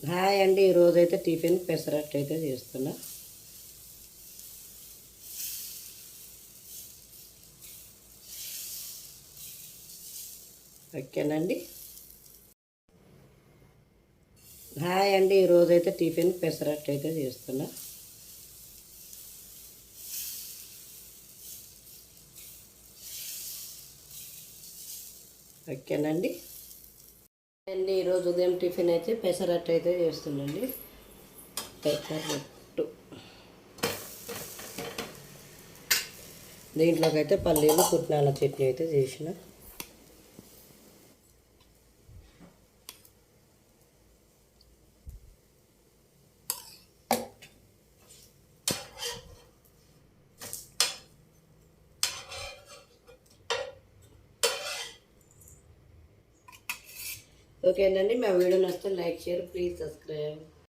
Hi అండి, ఈరోజైతే tiffin pesarattu అయితే చేస్తున్నా. ఓకేనండి. హాయ్ అండి, ఈరోజైతే టిఫిన్ పెసరట్టు అయితే చేస్తున్నా. ఓకేనండి అండి, ఈరోజు ఉదయం టిఫిన్ అయితే పెసరట్టు అయితే చేస్తున్నాండి. పెసరట్టు దీంట్లోకి అయితే పల్లీలు పుట్నాల చట్నీ అయితే చేసిన. ఓకేనండి, మా వీడియో నచ్చితే లైక్ షేర్ ప్లీజ్ సబ్స్క్రైబ్.